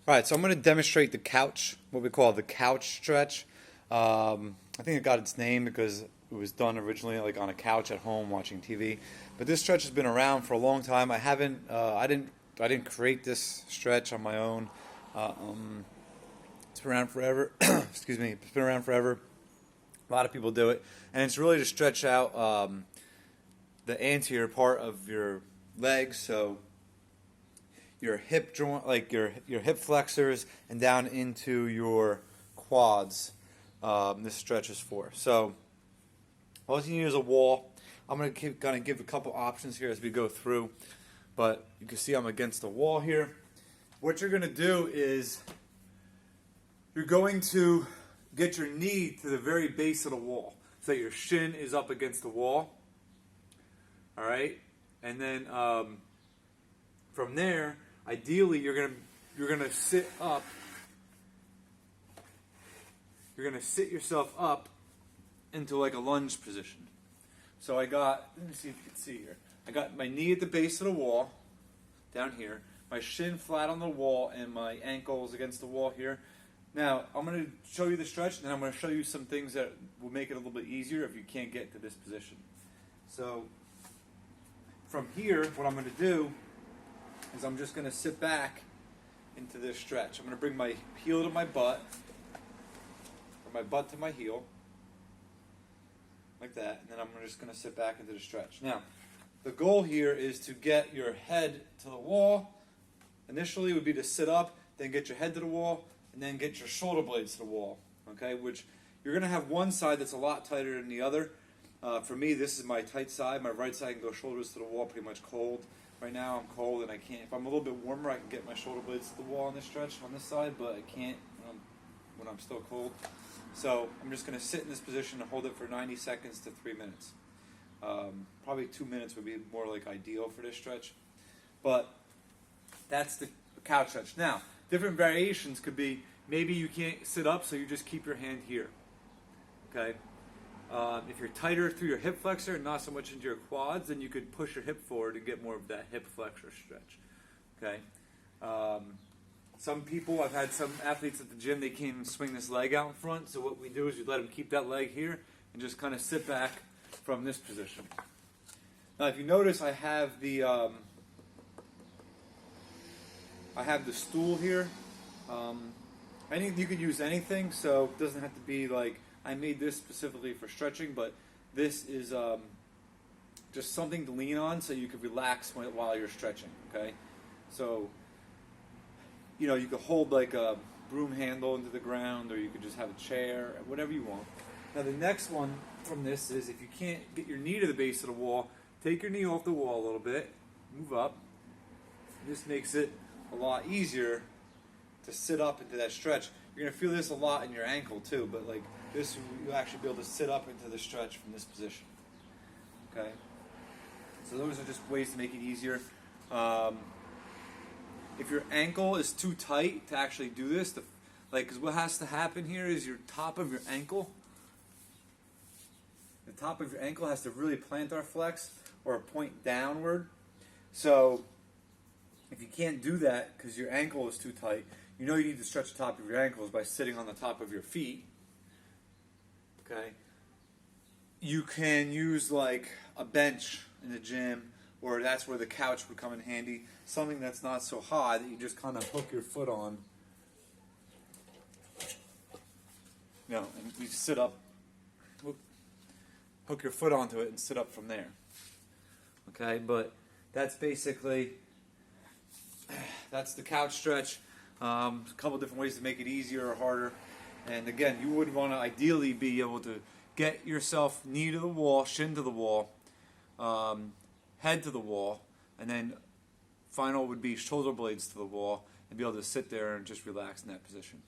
All right, so I'm going to demonstrate the couch, what we call the couch stretch. I think it got its name because it was done originally like on a couch at home watching TV. But this stretch has been around for a long time. I didn't create this stretch on my own. It's been around forever. Excuse me. It's been around forever. A lot of people do it, and it's really to stretch out the anterior part of your legs, so your hip joint, like your hip flexors, and down into your quads. This stretch is for. So all you need is a wall. I'm gonna give a couple options here as we go through, but you can see I'm against the wall here. What you're gonna do is you're going to get your knee to the very base of the wall, so that your shin is up against the wall. All right, and then from there, ideally, you're gonna sit up. You're gonna sit yourself up into like a lunge position. So let me see if you can see here. I got my knee at the base of the wall, down here. My shin flat on the wall, and my ankles against the wall here. Now, I'm going to show you the stretch, and then I'm going to show you some things that will make it a little bit easier if you can't get to this position. So, from here, what I'm going to do is I'm just going to sit back into this stretch. I'm going to bring my heel to my butt, or my butt to my heel, like that, and then I'm just going to sit back into the stretch. Now, the goal here is to get your head to the wall. Initially, it would be to sit up, then get your head to the wall, and then get your shoulder blades to the wall, okay? Which you're going to have one side that's a lot tighter than the other. For me, this is my tight side. My right side can go shoulders to the wall, pretty much cold. Right now, I'm cold, and I can't. If I'm a little bit warmer, I can get my shoulder blades to the wall on this stretch on this side, but I can't when I'm still cold. So I'm just going to sit in this position and hold it for 90 seconds to 3 minutes. Probably 2 minutes would be more like ideal for this stretch. But that's the couch stretch. Now, different variations could be, maybe you can't sit up, so you just keep your hand here. Okay? If you're tighter through your hip flexor and not so much into your quads, then you could push your hip forward to get more of that hip flexor stretch. Okay? Some people, I've had some athletes at the gym, they can't even swing this leg out in front, so what we do is we let them keep that leg here and just kind of sit back from this position. Now, if you notice, I have the stool here. You could use anything, so it doesn't have to be like, I made this specifically for stretching, but this is just something to lean on so you can relax while you're stretching, okay? So, you could hold like a broom handle into the ground, or you could just have a chair, whatever you want. Now, the next one from this is, if you can't get your knee to the base of the wall, take your knee off the wall a little bit, move up. This makes it a lot easier to sit up into that stretch. You're going to feel this a lot in your ankle too, but like this, you'll actually be able to sit up into the stretch from this position. Okay? So those are just ways to make it easier. If your ankle is too tight to actually do this, because what has to happen here is your top of your ankle, the top of your ankle has to really plantar flex or point downward. So if you can't do that because your ankle is too tight, you need to stretch the top of your ankles by sitting on the top of your feet. Okay? You can use like a bench in the gym, or that's where the couch would come in handy. Something that's not so high that you just kind of hook your foot on. And you sit up, hook your foot onto it and sit up from there. Okay, but that's basically, that's the couch stretch. A couple different ways to make it easier or harder. And again, you would want to ideally be able to get yourself knee to the wall, shin to the wall, head to the wall, and then final would be shoulder blades to the wall, and be able to sit there and just relax in that position.